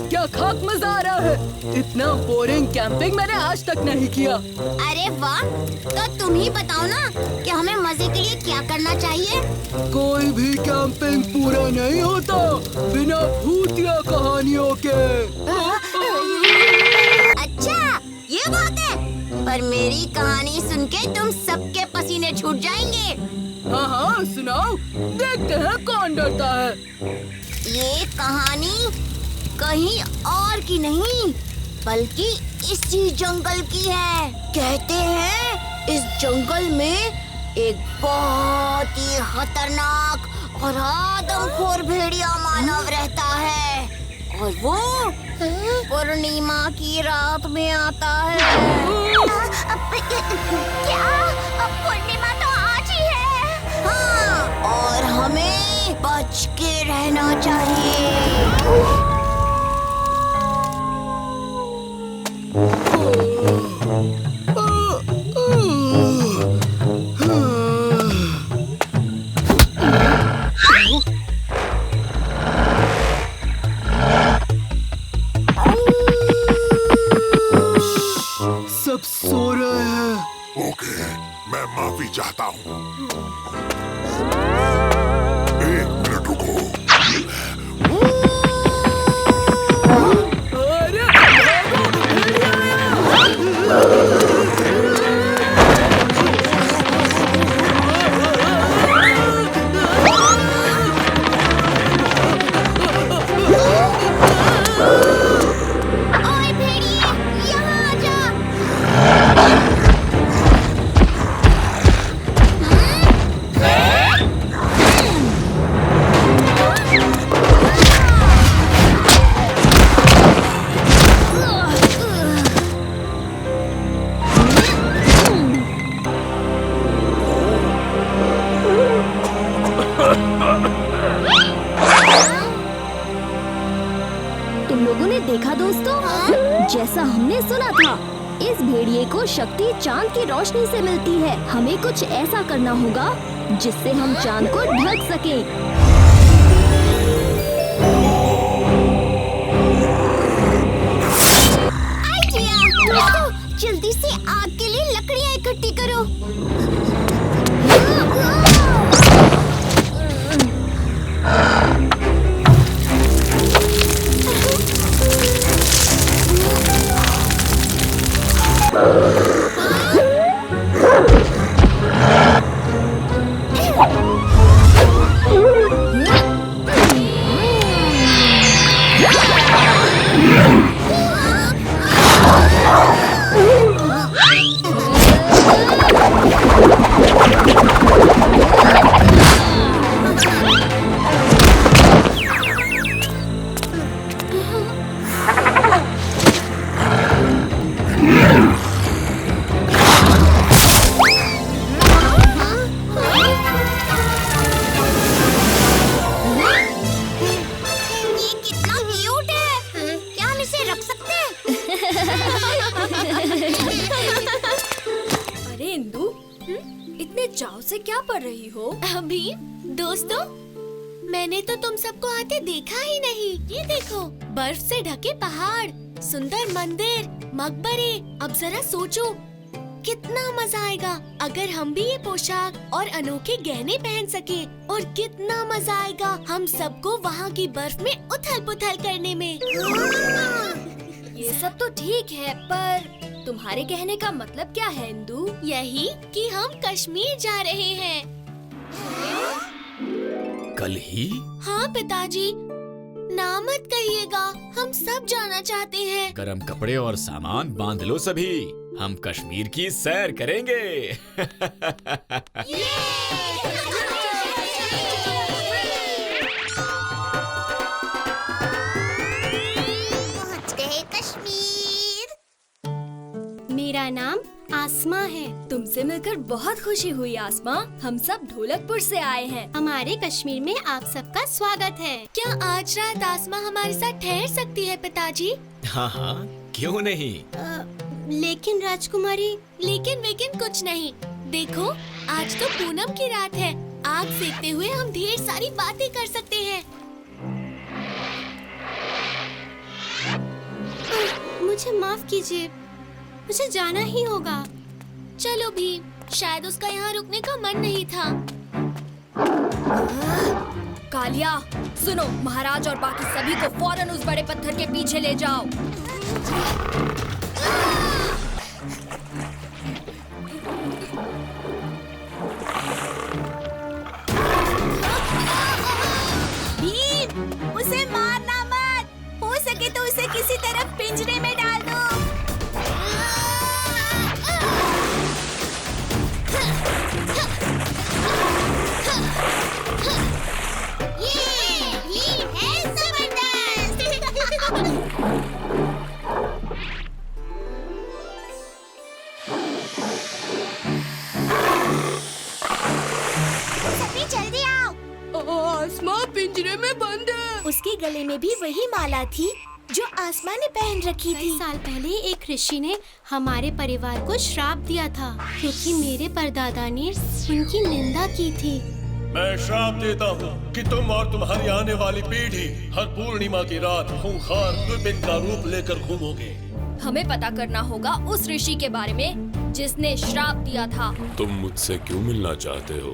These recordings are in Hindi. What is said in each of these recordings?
क्या खाक मजा आ रहा है। इतना बोरिंग कैंपिंग मैंने आज तक नहीं किया। अरे वाह, तो तुम ही बताओ ना कि हमें मजे के लिए क्या करना चाहिए। कोई भी कैंपिंग पूरा नहीं होता बिना भूतिया कहानियों के। अच्छा, ये बात है। पर मेरी कहानी सुन के तुम सबके पसीने छूट जाएंगे। हाँ हाँ सुनाओ, देखते हैं कौन डरता है। ये कहानी कहीं और की नहीं बल्कि इसी जंगल की है। कहते हैं इस जंगल में एक बहुत ही खतरनाक और आदमखोर भेड़िया मानव रहता है और वो पूर्णिमा की रात में आता है। क्या? पूर्णिमा तो आज ही है। हाँ, और हमें बच के रहना चाहिए। सब सो रहे हैं। ओके, मैं माफी चाहता हूँ। एक मिनट रुको। अरे ओए भेड़िए, यहाँ आ जा। तुम लोगों ने देखा दोस्तों, जैसा हमने सुना था, इस भेड़िए को शक्ति चांद की रोशनी से मिलती है। हमें कुछ ऐसा करना होगा जिससे हम चांद को ढक सकें। दोस्तों, जल्दी से आग के लिए लकड़ियाँ इकट्ठी करो। अरे इंदु, इतने चाव से क्या पढ़ रही हो? अभी दोस्तों, मैंने तो तुम सबको आते देखा ही नहीं। ये देखो, बर्फ से ढके पहाड़, सुंदर मंदिर, मकबरे। अब जरा सोचो कितना मजा आएगा अगर हम भी ये पोशाक और अनोखे गहने पहन सके। और कितना मजा आएगा हम सबको वहाँ की बर्फ में उथल पुथल करने में। ये सब तो ठीक है, पर तुम्हारे कहने का मतलब क्या है इंदु? यही कि हम कश्मीर जा रहे हैं। कल ही? हाँ पिताजी, ना मत कहिएगा, हम सब जाना चाहते हैं। गरम कपड़े और सामान बांध लो सभी, हम कश्मीर की सैर करेंगे। पहुँच गए कश्मीर। मेरा नाम आसमा है। तुमसे मिलकर बहुत खुशी हुई आसमा। हम सब ढोलकपुर से आए हैं। हमारे कश्मीर में आप सबका स्वागत है। क्या आज रात आसमा हमारे साथ ठहर सकती है पिताजी? हाँ हाँ, क्यों नहीं। लेकिन राजकुमारी, लेकिन कुछ नहीं। देखो, आज तो पूनम की रात है। आग सेकते हुए हम ढेर सारी बातें कर सकते हैं। मुझे माफ कीजिए, मुझे जाना ही होगा। चलो भी, शायद उसका यहाँ रुकने का मन नहीं था। कालिया, सुनो, महाराज और बाकी सभी को फौरन उस बड़े पत्थर के पीछे ले जाओ। भीम, उसे मारना मत। हो सके तो उसे किसी तरफ पिंजरे में डाल दो। ये है जबरदस्त। सभी जल्दी आओ। आसमां पिंजरे में बंद है। उसके गले में भी वही माला थी जो आसमां ने पहन रखी थी। कई साल पहले एक ऋषि ने हमारे परिवार को श्राप दिया था क्योंकि मेरे परदादा ने उनकी निंदा की थी। मैं श्राप देता हूँ कि तुम और तुम्हारी आने वाली पीढ़ी हर पूर्णिमा की रात खूंखार विपिन का रूप लेकर घूमोगे। हमें पता करना होगा उस ऋषि के बारे में जिसने श्राप दिया था। तुम मुझसे क्यों मिलना चाहते हो?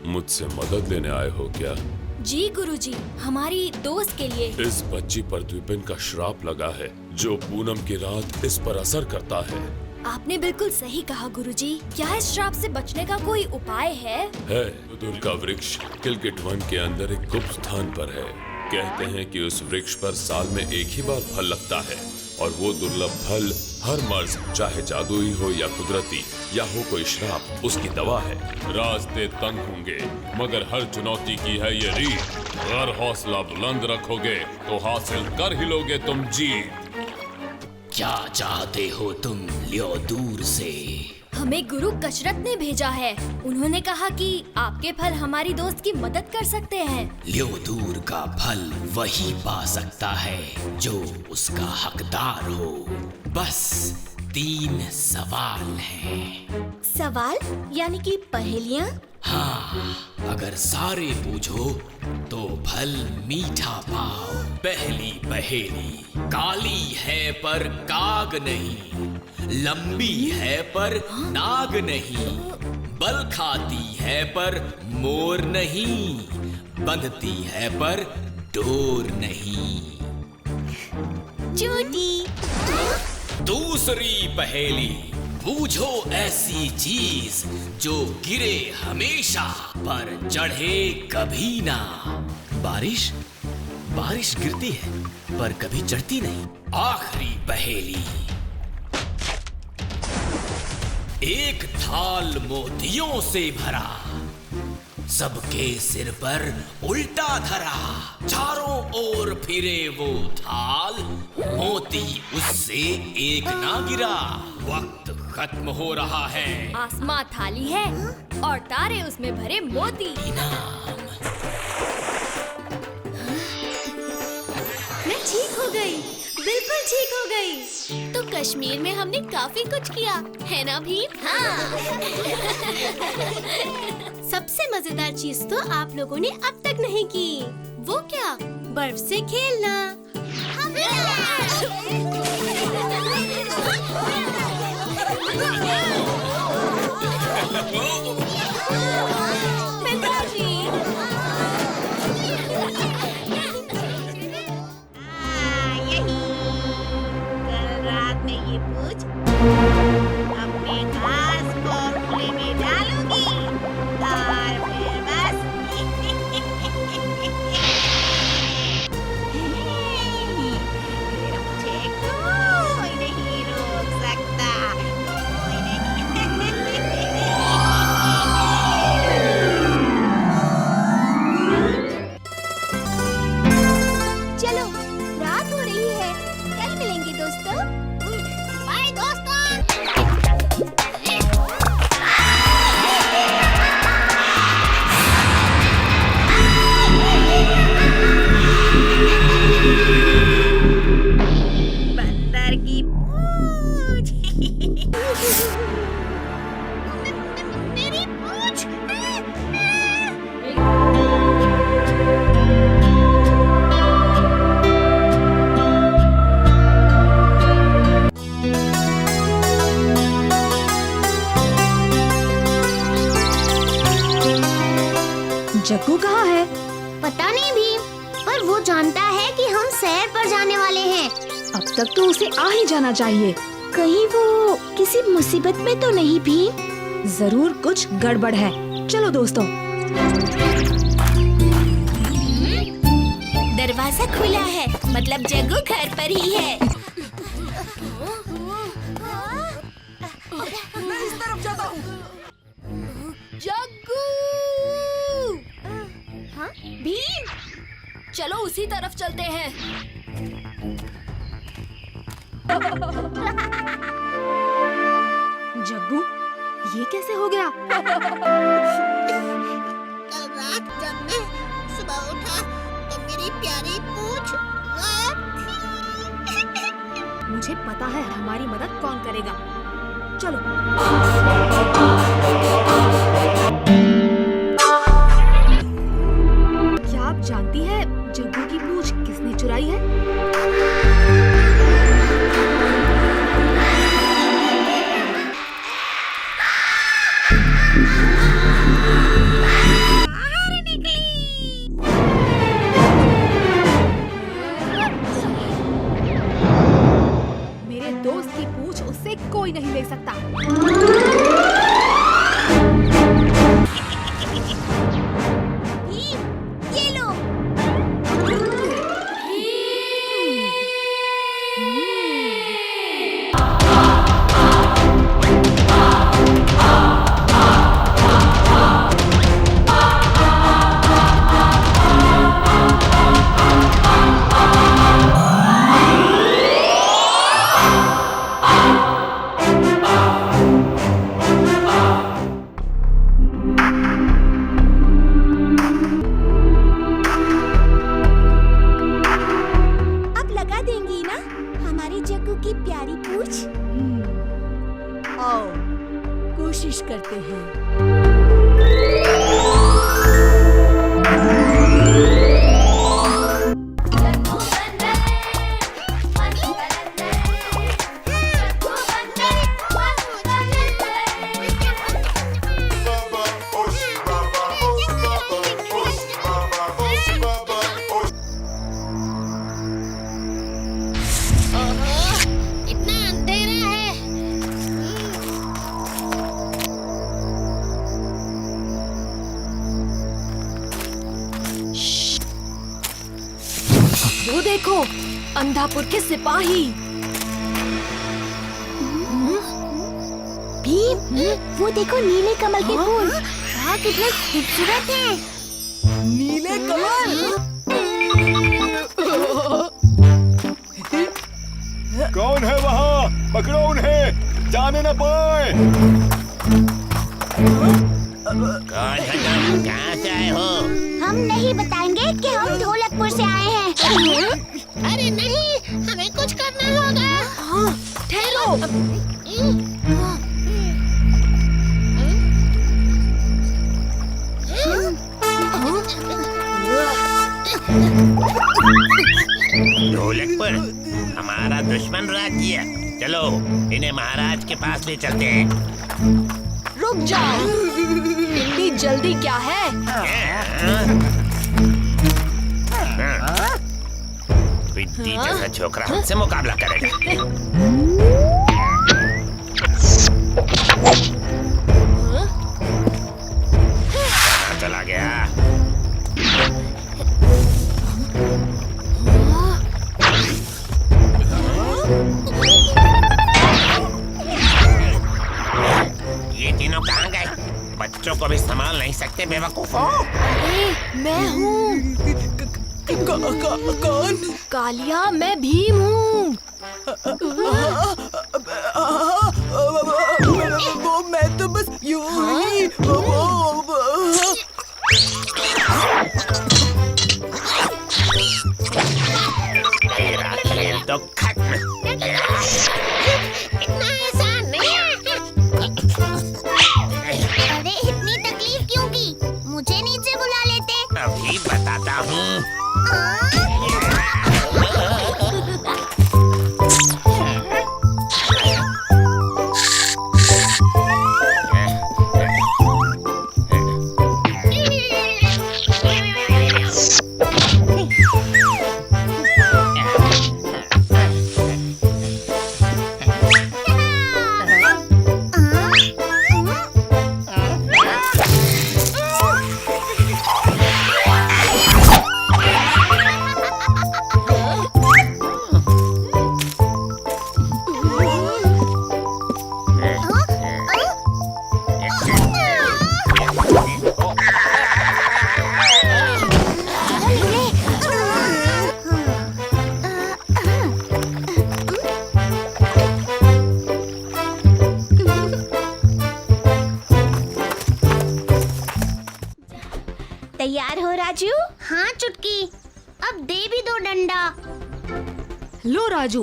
मुझसे मदद लेने आए हो क्या? जी गुरुजी, हमारी दोस्त के लिए। इस बच्ची पर द्विपिन का श्राप लगा है जो पूनम की रात इस पर असर करता है। आपने बिल्कुल सही कहा गुरुजी। क्या इस श्राप से बचने का कोई उपाय है? दुर्लभ का वृक्ष किलकिट वन के अंदर एक गुप्त स्थान पर है। कहते हैं कि उस वृक्ष पर साल में एक ही बार फल लगता है और वो दुर्लभ फल हर मर्ज, चाहे जादुई हो या कुदरती या हो कोई श्राप, उसकी दवा है। रास्ते तंग होंगे मगर हर चुनौती की है ये रीत। अगर हौसला बुलंद रखोगे तो हासिल कर ही लोगे तुम जीत। क्या चाहते हो तुम लियो दूर से? हमें गुरु कशरत ने भेजा है। उन्होंने कहा कि आपके फल हमारी दोस्त की मदद कर सकते हैं। लियो दूर का फल वही पा सकता है जो उसका हकदार हो। बस 3 सवाल हैं। सवाल यानी कि पहेलियाँ? हाँ, अगर सारे पूछो तो फल मीठा पाओ। पहली पहेली, काली है पर काग नहीं, लंबी है पर नाग नहीं, बल खाती है पर मोर नहीं, बंधती है पर डोर नहीं। चूटी। दूसरी पहेली, बूझो ऐसी चीज जो गिरे हमेशा पर चढ़े कभी ना। बारिश बारिश गिरती है पर कभी चढ़ती नहीं। आखिरी पहेली, एक थाल मोतियों से भरा, सबके सिर पर उल्टा धरा, चारों ओर फिरे वो थाल, मोती उससे एक ना गिरा। वक्त खत्म हो रहा है। आसमां थाली है और तारे उसमें भरे मोती। इनाम। मैं ठीक हो गई, बिल्कुल ठीक हो गई। तो कश्मीर में हमने काफी कुछ किया है ना भीम? हाँ। सबसे मजेदार चीज तो आप लोगों ने अब तक नहीं की। वो क्या? बर्फ से खेलना। पिताजी। यही कल रात में ये पूछ अपने घास फॉर्मूले में डालूंगी और फिर बस मुझे कोई नहीं रोक सकता। कोई नहीं। चलो, रात हो रही है, कल मिलेंगे दोस्तों। बाय दोस्तों। जग्गू कहाँ है? पता नहीं भी, पर वो जानता है कि हम सैर पर जाने वाले हैं। अब तक तो उसे आ ही जाना चाहिए। कहीं वो किसी मुसीबत में तो नहीं भी? जरूर कुछ गड़बड़ है। चलो दोस्तों। दरवाजा खुला है, मतलब जग्गू घर पर ही है। मैं इस तरफ जाता हूँ। जग्गू! हाँ? भीम! चलो उसी तरफ चलते हैं। जग्गू, ये कैसे हो गया? कल रात जब मैं सुबह उठा तो मेरी प्यारी पूंछ गायब थी। मुझे पता है हमारी मदद कौन करेगा। चलो। क्या आप जानती है जग्गू की पूंछ किसने चुराई है? मेरे दोस्त की पूंछ उससे कोई नहीं ले सकता। ये लो। अब लगा देंगी ना हमारी जग्गू की प्यारी पूंछ? आओ, कोशिश करते हैं। इतना अंधेरा है। वो देखो, अंधापुर के सिपाही। भीम, वो देखो नीले कमल के फूल। हाँ, कितने खूबसूरत हैं। नीले कमल। कौन है वहाँ? पकड़ो उन्हें, जाने न पाए। कौन है तुम? कहाँ से आए हो? हम नहीं बताएंगे कि हम ढोलकपुर से आए हैं। अरे नहीं, हमें कुछ करना होगा। ठहरो। ढोलकपुर हमारा दुश्मन राज्य है। चलो इन्हें महाराज के पास ले चलते हैं। रुक जाओ, इतनी जल्दी क्या है? विद्दी जैसा छोकरा हमसे मुकाबला करेगा। कहाँ चला गया? ये तीनों कहाँ गए? बच्चों को भी संभाल नहीं सकते बेवकूफों। मैं हूँ। कौन? कालिया, मैं भीम हूँ। वो मैं तो बस यूं ही। तेरा खेल तो खत्म। इतना आसान नहीं है। अरे इतनी तकलीफ क्यों की? मुझे नीचे बुला लेते। अभी बताता हूँ। राजू। हाँ चुटकी, अब दे भी दो डंडा। लो राजू,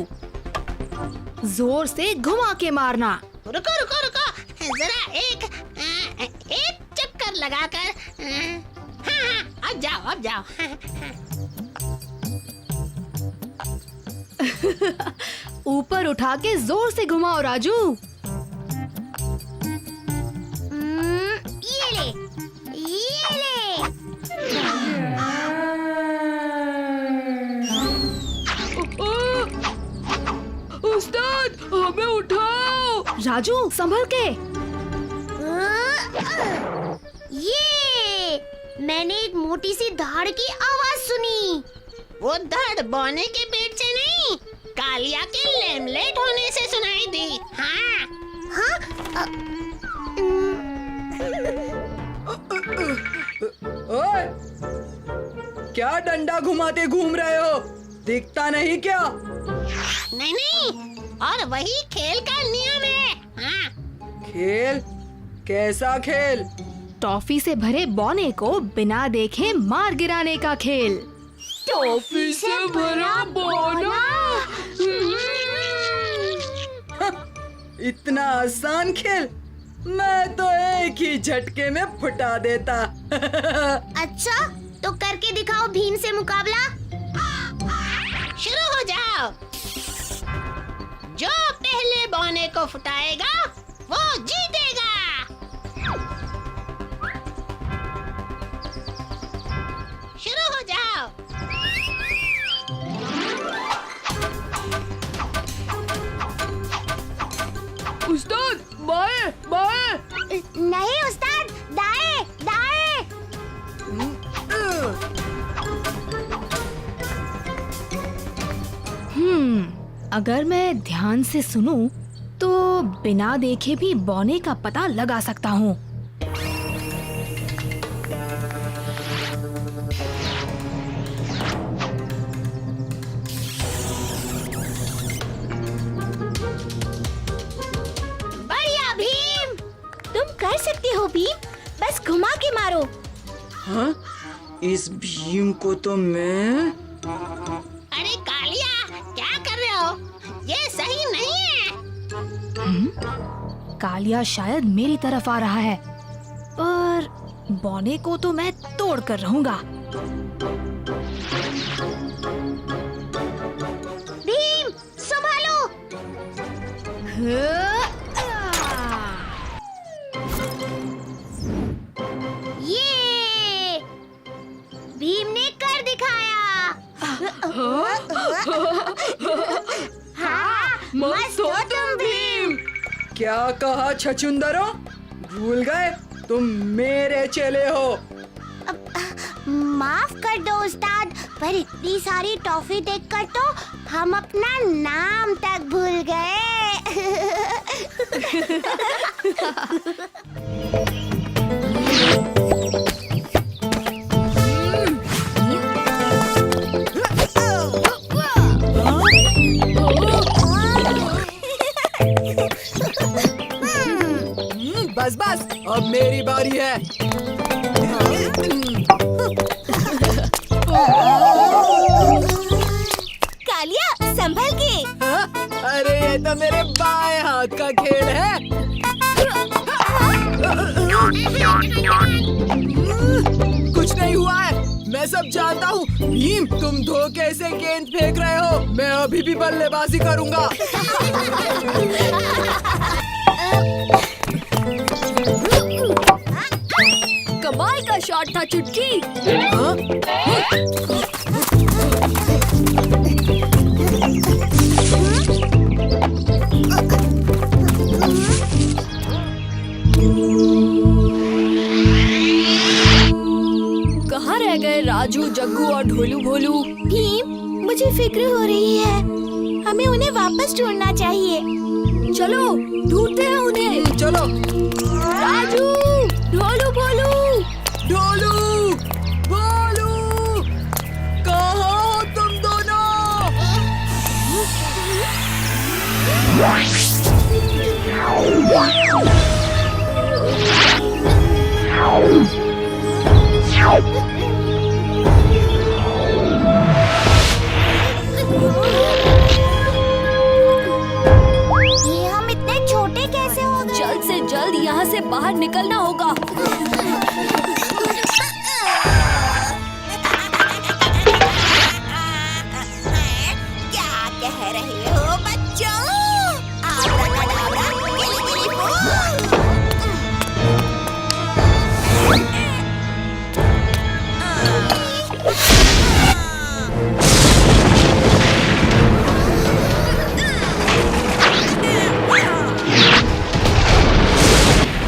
जोर से घुमा के मारना। रुको रुको रुको, जरा एक चक्कर लगाकर। हाँ, अब जाओ अब जाओ। ऊपर उठा के जोर से घुमाओ राजू। ये ले, ये ले। उस्ताद, हमें उठाओ। राजू संभल के। ये मैंने एक मोटी सी धाड़ की आवाज सुनी। वो धाड़ बौने के पेट से नहीं, कालिया के लेमलेट होने से सुनाई दी। हाँ हाँ। ओए, क्या डंडा घुमाते घूम रहे हो? दिखता नहीं क्या? नहीं नहीं, और वही खेल का नियम है। हाँ। खेल? कैसा खेल? टॉफी से भरे बौने को बिना देखे मार गिराने का खेल। टॉफी से भरा बौना? इतना आसान खेल? मैं तो एक ही झटके में फुटा देता। अच्छा, तो करके दिखाओ भीम से मुकाबला। शुरू हो जाओ। जो पहले बौने को फुटाएगा वो जीतेगा। शुरू हो जाओ। उस्ताद, बाएं बाएं। नहीं उस्ताद, दाएं दाएं। अगर मैं ध्यान से सुनूं तो बिना देखे भी बौने का पता लगा सकता हूँ। बढ़िया भीम, तुम कर सकते हो भीम, बस घुमा के मारो। हाँ? इस भीम को तो मैं... अरे कालिया, क्या कर रहे हो? ये सही नहीं है। कालिया शायद मेरी तरफ आ रहा है, पर बौने को तो मैं तोड़ कर रहूंगा। भीम, संभालो। ये भीम ने कर दिखाया। हाँ, मस्त हो तुम भीम। क्या कहा छछुंदरो? भूल गए तुम मेरे चेले हो। माफ कर दो उस्ताद, पर इतनी सारी टॉफी देखकर तो हम अपना नाम तक भूल गए। बस बस, अब मेरी बारी है। कालिया, संभल के। हाँ? अरे ये तो मेरे बाएं हाथ का खेल है। कुछ नहीं हुआ है, मैं सब जानता हूँ। भीम, तुम धोखे से गेंद फेंक रहे हो। मैं अभी भी बल्लेबाजी करूँगा। कमाल का शॉट था चुटकी। हाँ? कहाँ रह गए राजू, जग्गू और ढोलू भोलू? भीम, मुझे फिक्र हो रही है। हमें उन्हें वापस ढूंढना चाहिए। चलो ढूंढते हैं उन्हें। चलो। राजू, ढोलू भोलू। ढोलू, भोलू, कहाँ हो तुम दोनों? बाहर निकलना होगा। क्या कह रहे हो बच्चों? आब्राकाडाब्रा, गिली गिली बू।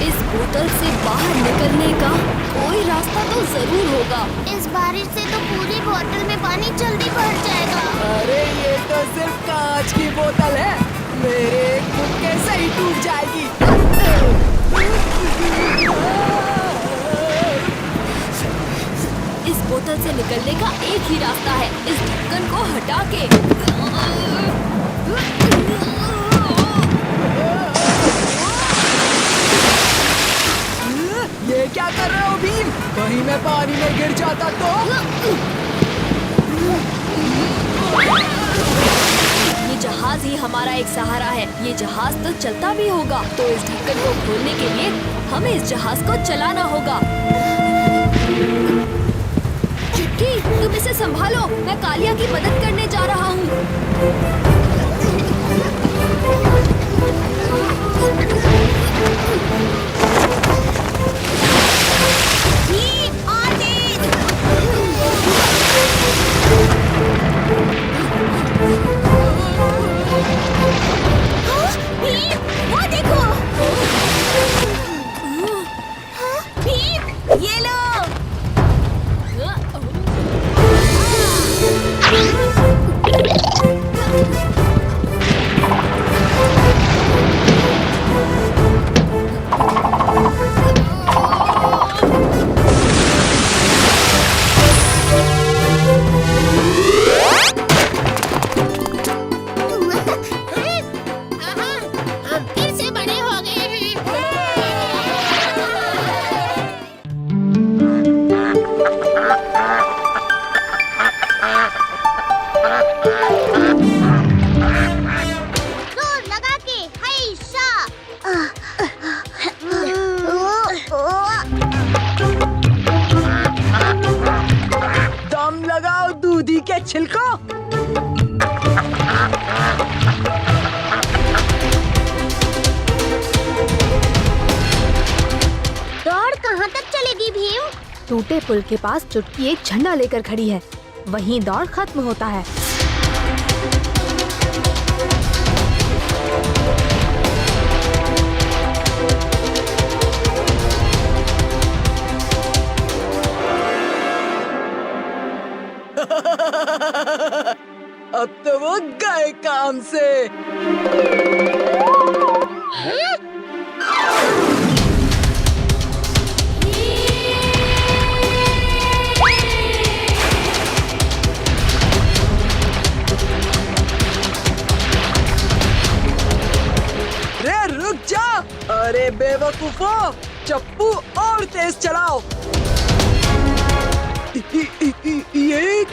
इस बोतल से बाहर निकलने का कोई रास्ता तो जरूर होगा। इस बारिश से तो पूरी बोतल में पानी जल्दी भर जाएगा। अरे ये तो सिर्फ कांच की बोतल है, मेरे मुक्के से ही टूट जाएगी। इस बोतल से निकलने का एक ही रास्ता है, इस ढक्कन को हटा के। ये क्या कर रहे हो भीम? कहीं मैं पानी में गिर जाता तो? ये जहाज ही हमारा एक सहारा है। ये जहाज तो चलता भी होगा, तो इस ढक्कन को खोलने के लिए हमें इस जहाज को चलाना होगा। चुटकी, तुम इसे संभालो, मैं कालिया की मदद करने जा रहा हूँ। वो देखो। भीम, ये लो। दम लगाओ दूधी के छिलको। दौड़ कहाँ तक चलेगी भीम? टूटे पुल के पास चुटकी एक झंडा लेकर खड़ी है, वहीं दौड़ खत्म होता है। अब तो वो गए काम से। रे रुक जा! अरे बेवकूफो, चप्पू और तेज चलाओ। ये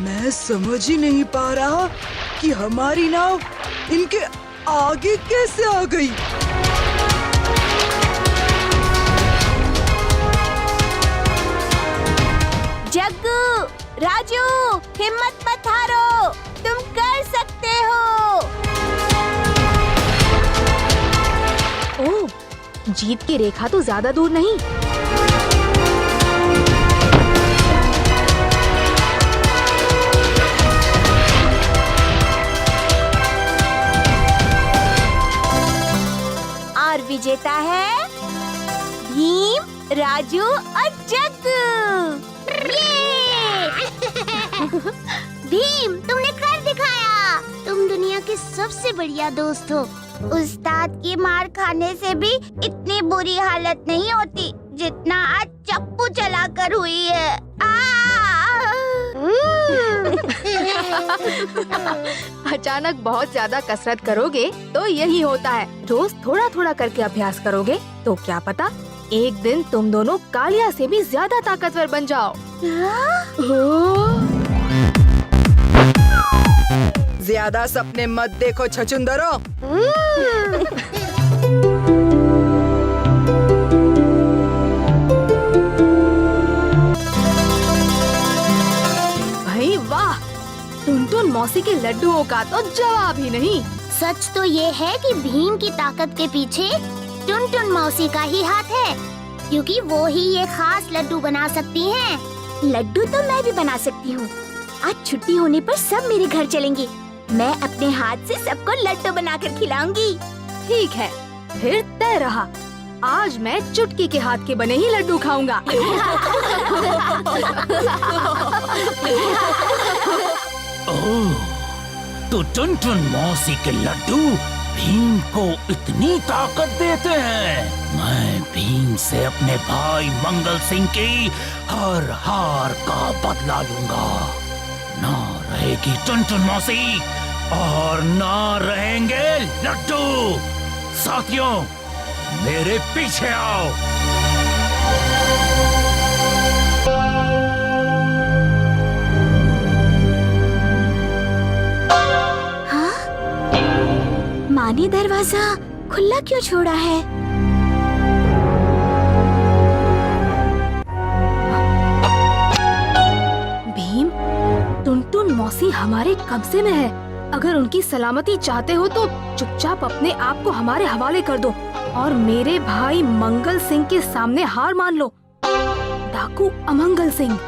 मैं समझ ही नहीं पा रहा कि हमारी नाव इनके आगे कैसे आ गई। जग्गू, राजू, हिम्मत मत हारो, तुम कर सकते हो। ओह, जीत की रेखा तो ज्यादा दूर नहीं। और विजेता है भीम, राजू और जग्गू। भीम, तुमने कर दिखाया। तुम दुनिया के सबसे बढ़िया दोस्त हो। उस्ताद की मार खाने से भी इतनी बुरी हालत नहीं होती जितना आज चप्पू चलाकर हुई है। अचानक बहुत ज्यादा कसरत करोगे तो यही होता है। रोज थोड़ा थोड़ा करके अभ्यास करोगे तो क्या पता एक दिन तुम दोनों कालिया से भी ज्यादा ताकतवर बन जाओ। ज्यादा सपने मत देखो छछुंदरो। टुनटुन मौसी के लड्डुओं का तो जवाब ही नहीं। सच तो ये है कि भीम की ताकत के पीछे टुनटुन मौसी का ही हाथ है, क्योंकि वो ही ये खास लड्डू बना सकती हैं। लड्डू तो मैं भी बना सकती हूँ। आज छुट्टी होने पर सब मेरे घर चलेंगे। मैं अपने हाथ से सबको लड्डू बनाकर खिलाऊंगी। ठीक है, फिर तय रहा। आज मैं चुटकी के हाथ के बने ही लड्डू खाऊंगा। ओह, तो टुनटुन मौसी के लड्डू भीम को इतनी ताकत देते हैं। मैं भीम से अपने भाई मंगल सिंह की हर हार का बदला लूंगा। ना रहेगी टुनटुन मौसी और ना रहेंगे लड्डू। साथियों, मेरे पीछे आओ। माँ ने दरवाजा खुला क्यों छोड़ा है? भीम, टुनटुन मौसी हमारे कब्जे में है। अगर उनकी सलामती चाहते हो तो चुपचाप अपने आप को हमारे हवाले कर दो और मेरे भाई मंगल सिंह के सामने हार मान लो। डाकू अमंगल सिंह।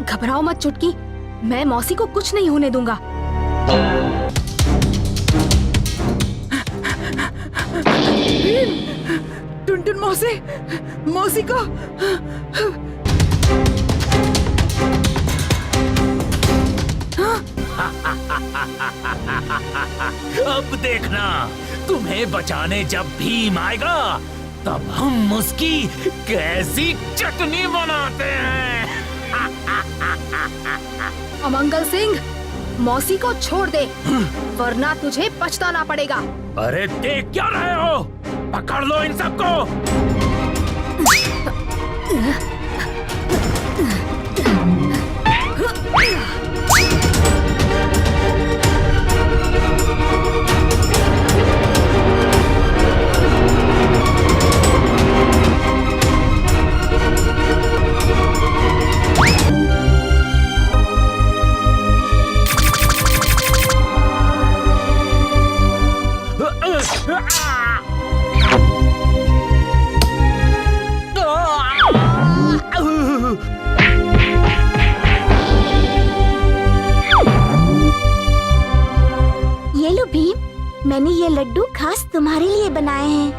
घबराओ मत चुटकी, मैं मौसी को कुछ नहीं होने दूंगा। टुनटुन मौसी, मौसी को अब देखना, तुम्हें बचाने जब भीम आएगा तब हम उसकी कैसी चटनी बनाते हैं। अमंगल सिंह, मौसी को छोड़ दे, वरना तुझे पछताना पड़ेगा। अरे देख क्या रहे हो? पकड़ लो इन सबको। ये लो भीम, मैंने ये लड्डू खास तुम्हारे लिए बनाए हैं।